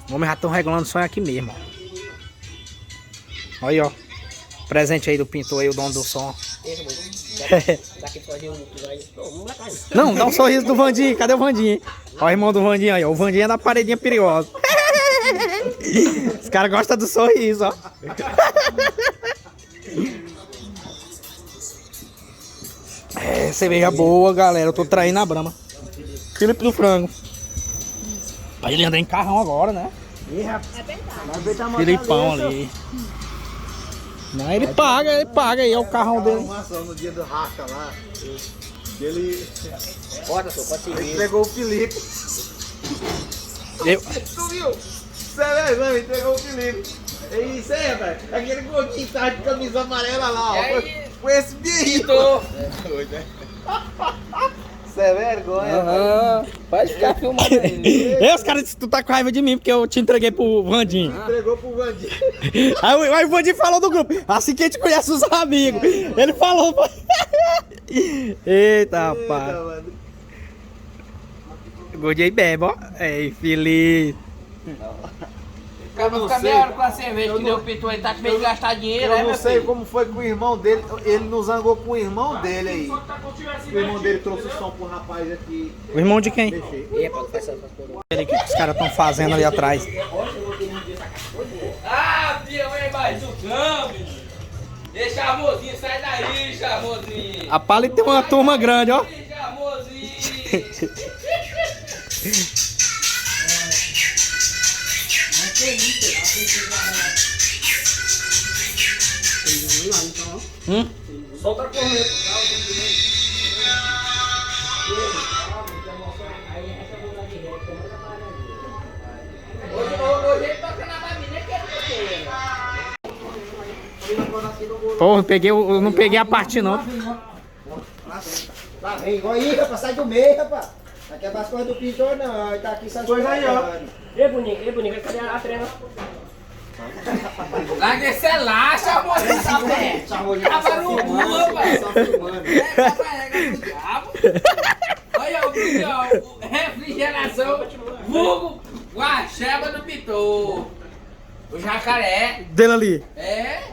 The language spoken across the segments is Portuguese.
O homem já estão regulando o sonho aqui mesmo, ó. Olha aí, ó. Presente aí do pintor aí, o dono do som. Não, dá um sorriso do Vandinho. Cadê o Vandinho? Ó o irmão do Vandinho aí, ó. O Vandinho é da paredinha perigosa. Os caras gostam do sorriso, ó. É, cerveja boa, galera. Eu tô traindo a Brahma. Felipe do Frango. Pra ele andar em carrão agora, né? Filipão ali. Não, ele paga aí, é o carrão dele. No dia do racha lá, ele Bota, só pode seguir. entregou o Felipe. Tu viu? Sério, não, entregou o Felipe. É isso aí, velho. Aquele gordinho que tá de camisa amarela lá, ó. Com esse birrito. Você é vergonha, Pode ficar filmando aí. É, os caras disseram que tu tá com raiva de mim porque eu te entreguei pro Vandinho. Entregou pro Vandinho. Aí o Vandinho falou do grupo. Assim que a gente conhece os amigos. Ele falou. Eita, rapaz. Mano. Gordinho bebe, ó. Ei, Felipe. Cara, vai ficar meia hora com a cerveja que deu o pintor aí, tá com medo de gastar dinheiro, né, Eu não meu sei filho? como foi com o irmão dele. Ele nos zangou com o irmão dele aí. O irmão dele trouxe o som pro rapaz aqui. O irmão de quem? Deixei. E pode passar essas coisas. O que os caras estão fazendo ali atrás. Ah, pião é mais do câmbio. Ei, charmosinho, sai daí, charmosinho. A Pali tem uma turma grande, ó. Ei, charmosinho. Solta a corrente. Hoje ele toca na babina que é Porra, eu não peguei a parte não. Lá vem, igual aí, rapaz, sai do meio, rapaz. Não quer as coisas do pintor, não. Ele tá aqui só Coisa aí, ó. Ei, Boninho, cadê a trena? Larga esse lá, charmosinho, tá pé. Tava no cu, rapaz. É, carrega do diabo. Olha o bichão, refrigeração, vulgo, guaxeba do pintor. O jacaré. Dele ali. É?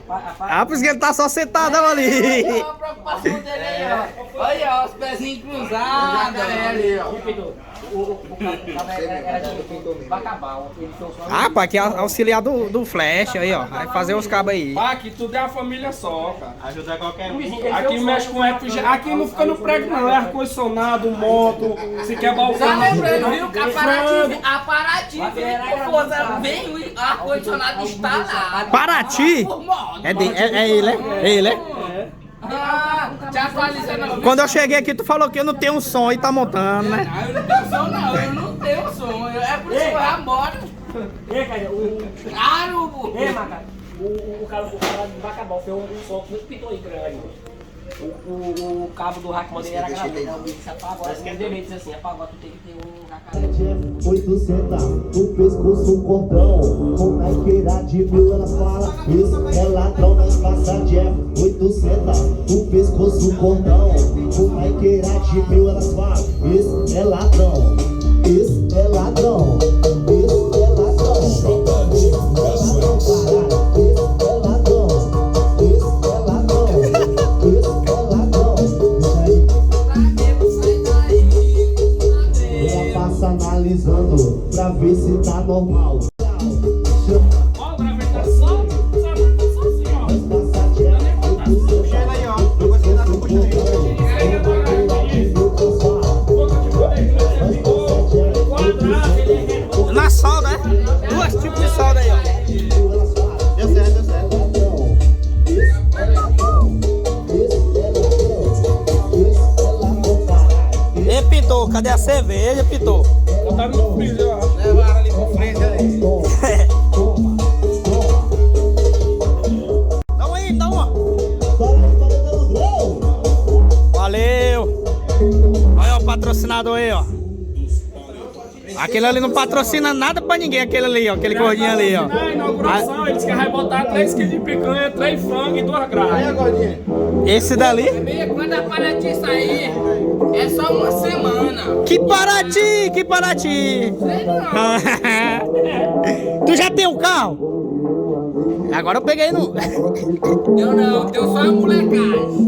Ah, por isso que ele tá só sentadão ali. Olha a preocupação dele aí, ó. Olha, ó, os pezinhos cruzados. Ali, ó. O cara era de Bacabal. Ah, pá, aqui é auxiliar do Flash aí, ó. Vai fazer os cabos aí. Pá, aqui tudo é a família só, cara. Ajudar qualquer um. Aqui mexe com refrigerante. Aqui não fica no prego, não. É ar-condicionado, moto, se quer balcão. Tá lembrando, viu? Que a Paraty com força bem o ar-condicionado instalado. Paraty? É ele, é? É ele, é? Ah, te atualiza não. Quando eu cheguei aqui, tu falou que eu não tenho um som e tá montando, né? Não, eu não tenho som não, eu não tenho som. É por isso que eu já moro. Ei, cara, Claro, burro. Ei, Maca, o cara de Bacabal fez um som muito pintor aí grande. O cabo do Hackman dele era gravado, né? O bicho se apagou, assim, os deleitos assim, apagou, tu tem que ter um jacaré. 800, no pescoço um cordão, com Nikeira de mil, ela fala, isso é ladrão, nós passa Jeff. 800, no pescoço um cordão, com Nikeira de mil, elas falam, isso é ladrão, isso é ladrão, isso é ladrão, isso é ladrão, isso é ladrão, isso é ladrão, isso é ladrão, ela passa analisando pra ver se tá normal. Ó, o gravete tá só assim, ó. Puxando aí, ó. Não consegui dar pra puxar aí. Na solda, né? Duas tipos de solda aí, ó. Deu certo, deu certo. Ei, pintor, cadê a cerveja, pintor? Botaram no freezer, eu acho. Levaram ali pro freezer aí. Dá uma aí, dá uma. Valeu. Olha o patrocinador aí, ó. Aquele ali não patrocina nada pra ninguém, aquele ali, ó. Aquele gordinho ali, ó. Na inauguração, eles querem botar 3 kg de picanha, 3 frango e 2 grades. Esse dali? Quando a Paraty sair, É só uma semana. Que Paraty, que Paraty. Sei não. Tu já tem um carro? Agora eu peguei no... Eu não, deu só a molecagem.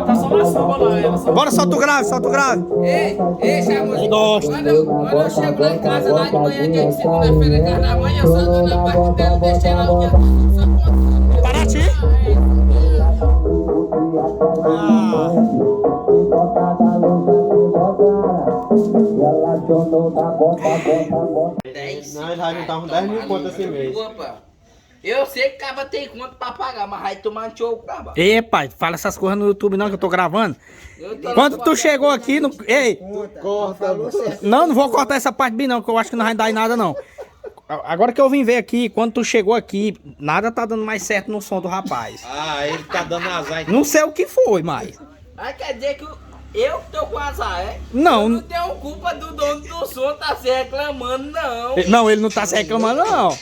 Tá só na sua lá, ela só. Bora, solta o grave, solta o grave. Ei, Chamozinho. Gosto. Quando eu chego lá em casa, lá de manhã, dia de segunda-feira, casa da manhã, eu só dou na parte dela, deixei lá o dia todo, só posso. Paraty. Não, ele vai juntar uns 10 mil contas esse mês. Opa. Eu sei que acaba tem conta pra pagar, mas vai tomar um show, caba. Ei, pai, fala essas coisas no YouTube não, que eu tô gravando. Eu tô Quando tu chegou aqui, no... Ei, Corta, não não vou cortar essa parte bem não, que eu acho que não vai dar em nada não. Agora que eu vim ver aqui, quando tu chegou aqui, nada tá dando mais certo no som do rapaz. Ah, ele tá dando azar. Então. Não sei o que foi, mas... Aí quer dizer que eu que tô com azar, é? Não. Eu não tenho culpa do dono do som tá se reclamando, não. Não, ele não tá se reclamando não.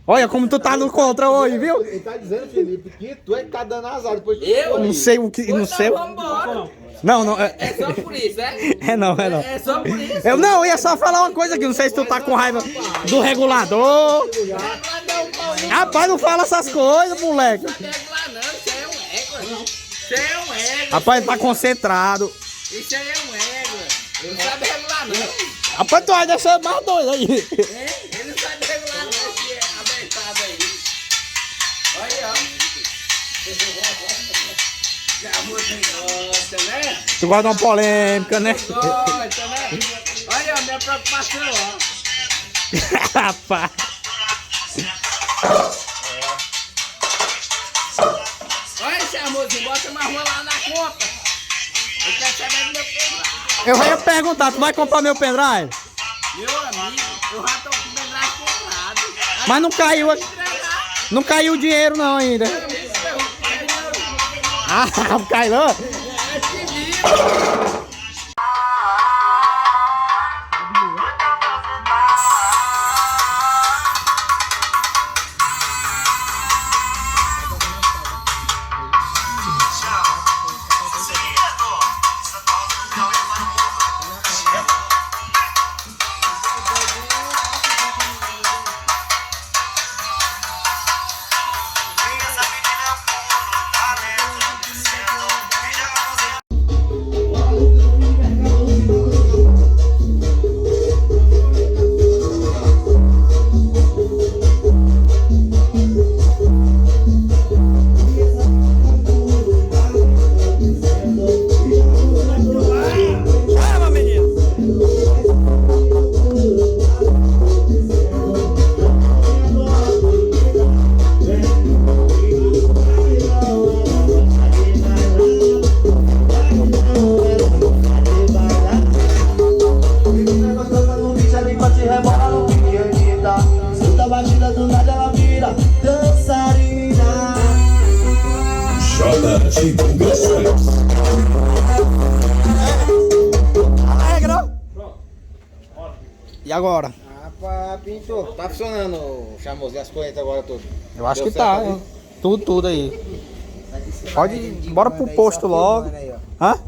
Olha como tu tá no contra hoje, viu? Ele tá dizendo, Felipe, que tu é que tá dando azar depois de Eu? Não sei o que, não sei. Vambora. Não, É só por isso, é? É não. É só por isso. Eu não, ia só falar uma coisa aqui, não sei se tu tá com raiva do regulador. Rapaz, não fala essas coisas, moleque. Não é regular não, isso aí é um égua. Isso aí é um égua. Rapaz, ele tá concentrado. Isso aí é um égua. Ele não sabe regular não. Rapaz, tu vai deixar mais doido aí. Ele não sabe regular não, esse abertado aí. Olha, ó. Gosta, né? Tu gosta de uma polêmica, né? Gosta, né? Olha a minha preocupação, ó. Rapaz. Olha, Charmosinho, bota mais uma lá na conta. Eu quero saber do meu pendrive. Eu ia perguntar, tu vai comprar meu pendrive? Meu amigo, eu já tô com o pendrive comprado. Mas não caiu, não caiu o dinheiro não ainda. Ah, não caiu não? E agora? Rapaz, pintor, tá funcionando o chamozinho, as correntes agora tudo. Eu acho Deu que tá, certo aí? hein? Tudo aí. Pode ir, bora pro posto logo. Hã?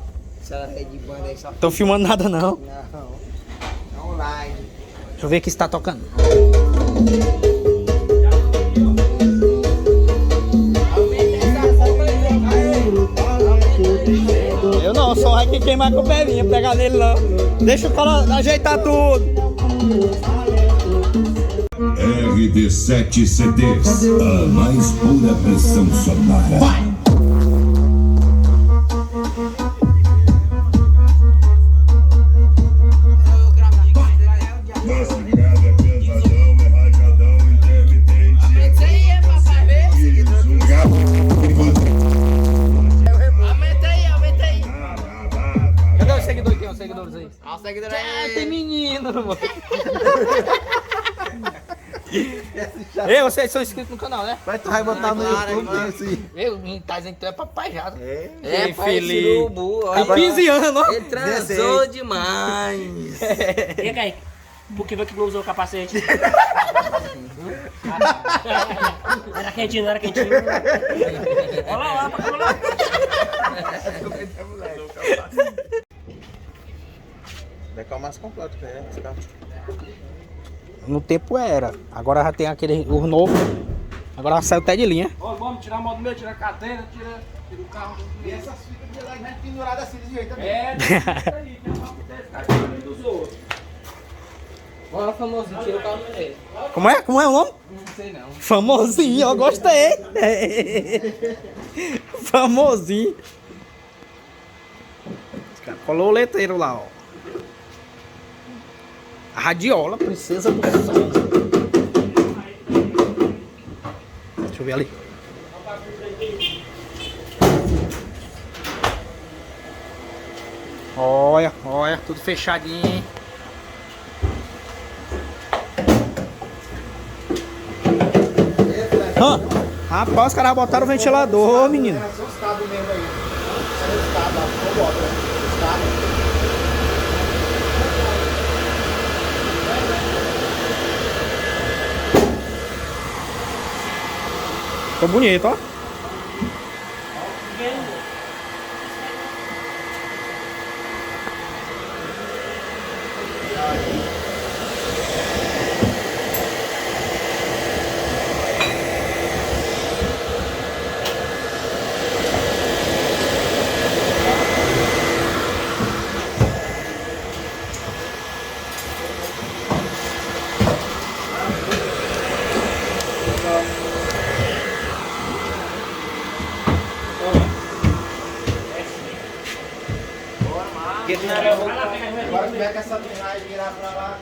Essa rede de banda aí só. Tô filmando nada não. Não. Online. Deixa eu ver aqui se tá tocando. Eu não, só vai que queimar com o pelinha, pegar nele não. Deixa o cara ajeitar tudo. RD7 CDs, a mais pura pressão sonora. Vai! Mastigado é pesadão, é rajadão, intermitente. Aumenta aí, é papai, vê. Aumenta aí. Cadê os seguidores? Quem é os seguidores aí? Olha o seguidor Tem menino, mano. Ei, vocês são inscritos no canal, né? Vai, tu vai botar no YouTube esse. Meu, tá dizendo que tu é papai já. É. É, Ei, pai, Felipe. Cirubu, Tem 15 anos, ó. Ele transou demais. E aí, Kaique? Por que não usou o capacete? Era quentinho, não era quentinho. Olha lá, olha lá. Vai ficar o mais completo que é esse carro. No tempo era. Agora já tem aquele o novo. Agora saiu até de linha. Ó, vamos tirar a moto do meio, tira a cadeira, tira o carro. E essas fitas de lá né, penduradas assim desse jeito também. É, isso aí, que é uma desse, cara, que dos outros. Olha o famosinho, tira o carro dele. Como é? Como é o nome? Não sei não. Famosinho, eu gostei. Famosinho. Os caras colou o letreiro lá, ó. A Radiola, princesa do som. Deixa eu ver ali. Olha, olha, tudo fechadinho, hein? Rapaz, os caras botaram o ventilador, menino. São os cabos mesmo aí. São os cabos, não bota, né? Os cabos. Ficou bonito, ó. Agora como é que essa vai virar pra lá?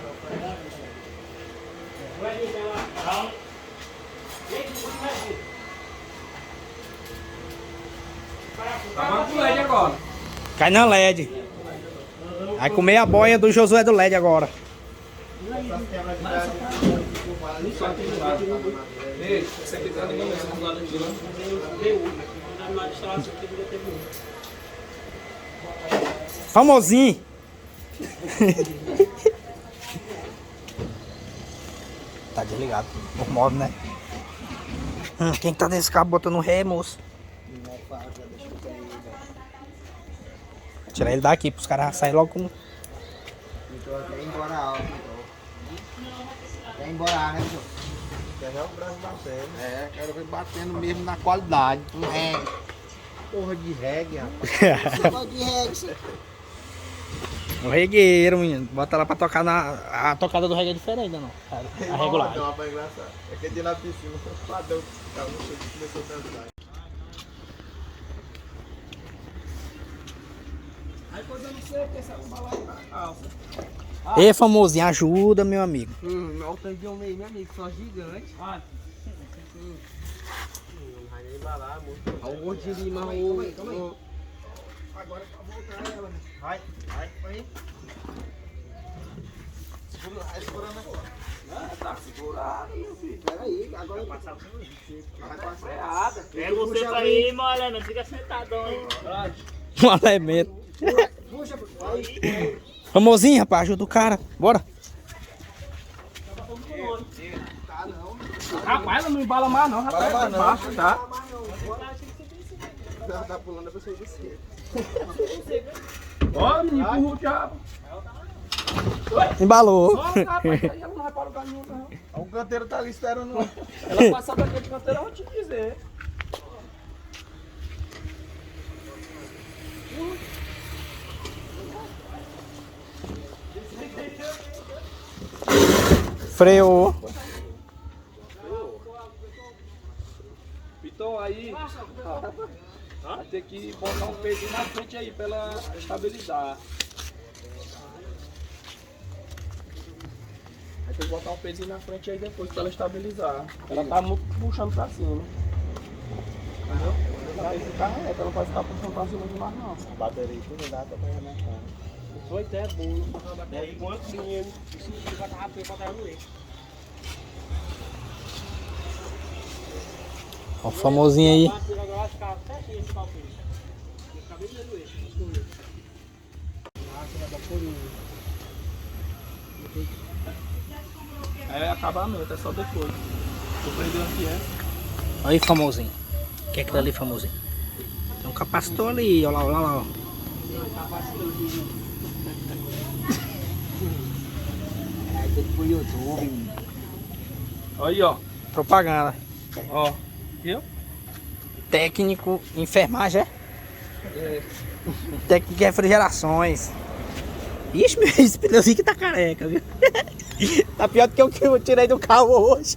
Tá bom com o LED agora. Cai na LED. Vai comer a boia do Josué do LED agora. Ei, você aqui tá ligando esse lado aqui, né? Famosinho. Tá desligado. Por modo, né? Quem tá nesse cabo botando ré, moço? Tirar ele daqui pros caras saírem logo com. Então até embora alto. Até embora, né, senhor? Quer ver o braço batendo. É, quero ver batendo mesmo na qualidade. Com reggae. Porra de reggae, rapaz. Porra de reggae. Um regueiro, menino. Bota lá pra tocar na. A tocada do reggae é diferente, não? A regular. Não, rapaz, engraçado. É que de na piscina, o padrão começou a dançar. Aí coisa eu não sei, porque essa bala aí na calça. Ei, famosinho, ajuda, meu amigo. Olha o tanto de homem aí, meu amigo, só gigante. Ah, Não vai nem embalar, muito. Olha o gordinho de marrom. Agora pra voltar ela, né? Vai, aí. Segurando agora. tá segurado, meu filho. Peraí, agora vai passar Freada. É você pra aí, mole, não fica sentadão aí. Um elemento. Puxa, vai. Famosinho, rapaz, ajuda o cara. Bora. Rapaz, não me embala mais não, rapaz. Embala mais não. Baixa, tá? Tá pulando a pessoa de você. Ó, menino, empurra o diabo. Embalou. Ó, rapaz, aí ela não vai para lugar nenhum, não. O canteiro tá ali esperando. Ela passar daquele canteiro, eu vou te dizer. Freou. Então aí, vai ter que botar um pezinho na frente aí pra ela estabilizar. Vai ter que botar um pezinho na frente aí depois pra ela estabilizar. Ela tá muito puxando pra cima. Entendeu? Ela tem que ficar reta, ela não vai ficar puxando pra cima demais não. A bateria tudo dá pra pegar na cara. Foi até bom. E aí, quantos meninos? Isso vai estar rápido pra dar no eixo. Ó o famosinho aí. Agora ficar certinho esse palpite. Eu acabei de ler no eixo. É acabamento, é só depois. Tô prendendo aqui, é. Aí, famosinho. O que é aquilo ali, famosinho? Tem um capacitor ali, olha lá, ó. É, tem que ir pro YouTube. Aí, ó. Propaganda. Ó. Viu? Técnico enfermagem, é? Técnico de refrigerações. Ixi, meu, esse pneuzinho que tá careca, viu? Tá pior do que eu tirei do carro hoje.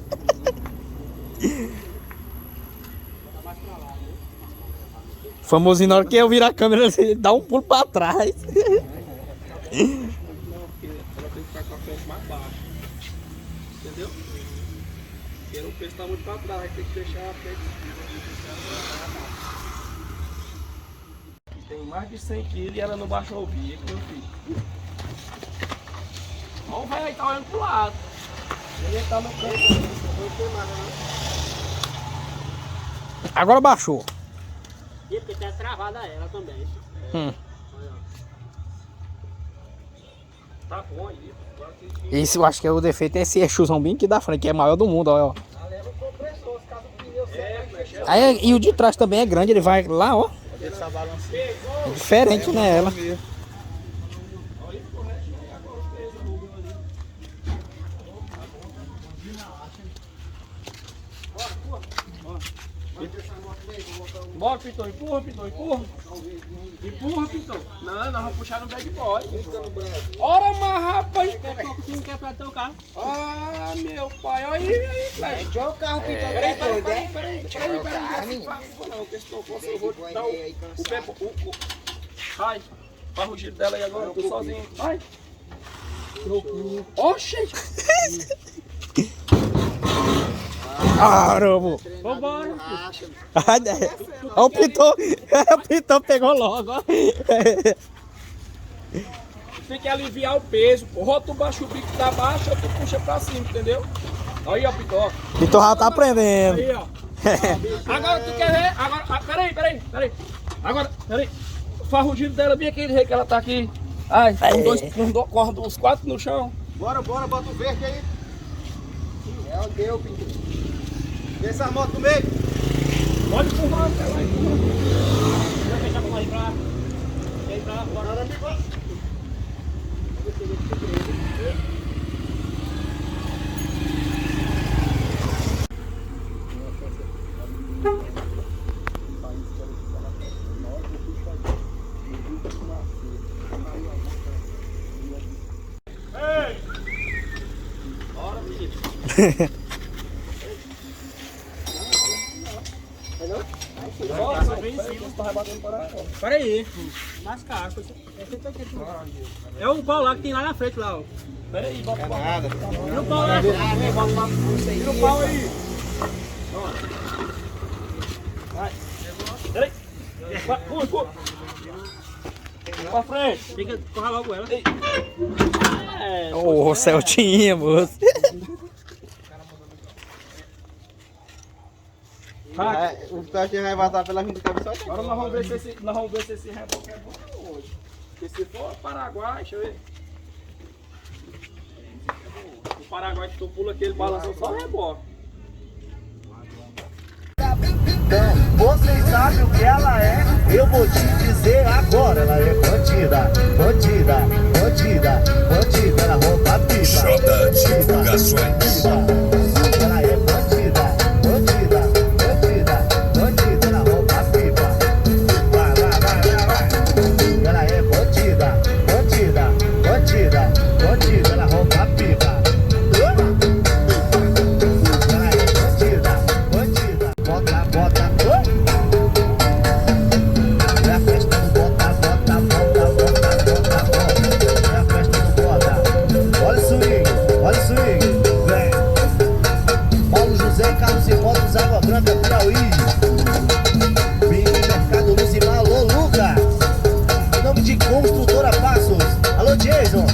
Famosinho, na hora que eu virar a câmera, ele dá um pulo pra trás. Ela tem que ficar com a frente mais baixa. Entendeu? Porque o peso tá muito pra trás, tem que deixar a frente. Tem mais de 100 kg e ela não baixa o bico, meu filho. Ó, o velho aí tá olhando pro lado. Ele tá no canto, não tem nada, não. Agora baixou. E porque tá travada ela também. Tá bom aí. Agora tem que... Esse eu acho que é o defeito, é esse eixozão bem que da frente, que é maior do mundo, ó. Leva o compressor, se caso o pneu seca. Aí, e o de trás também é grande, ele vai lá, ó. Ele só balança. É diferente, né, ela. Bora, Pitão, empurra, Pitão, empurra. Empurra, Pitão. Não, nós vamos puxar no bad boy. Ora, mas rapaz. Quem quer pra teu carro? Ah, meu pai, olha aí, velho. Deixa o carro, Pitão. Peraí, Peraí. Não, que se não fosse eu vou te dar o pé pro cu. Vai, faz o giro dela aí agora, eu tô sozinho. Vai. Oxi. Caramba! Vambora. Ó, o Pitão pegou logo, ó. Tem que aliviar o peso, pô. Ou tu baixa o bico da baixa ou tu puxa pra cima, entendeu? Aí, ó, Pitão. Pitão já tá aprendendo. Aí, ó. Agora tu quer ver? Agora, peraí. Agora, peraí. Faz o giro dela bem aqui, do jeito que ela tá aqui. Ai, corre uns 4 no chão. Bora, bota o verde aí. É o teu, Pinto. Desce a moto no meio. Pode empurrar, ela aí. Vou fechar pra correr pra lá. Quer ir pra lá? Bora. Para aí. Mais caro. É o pau lá que tem lá na frente lá, ó. Pera aí, bota o pau. Nada. Tira o pau lá. Tira o pau aí. Vai. Pera aí. Pula. Pra frente. Fica, corra logo ela. É, Ô, Celtinha, moço. O teste vai vazar pela gente cabeça. Agora nós vamos ver se esse reboque é bom hoje. Porque se for Paraguai, deixa eu ver. O Paraguai que tu pula aqui, ele balança só o reboque. Então, vocês sabem o que ela é? Eu vou te dizer agora. Ela é bandida. Ela rouba pipa. Divulgações. Ela é bandida. Ela rouba pipa. Vai. Ela é bandida. Ela rouba pipa. Ela é bandida. Bota. É a festa do bota. É a festa do bota. Olha o swing. Vem. Paulo José, Carlos e Motos, Água Branca, Piauí. Vim no mercado Luzimar, alô Lucas. Em nome de Construtora Passos. Alô Jason.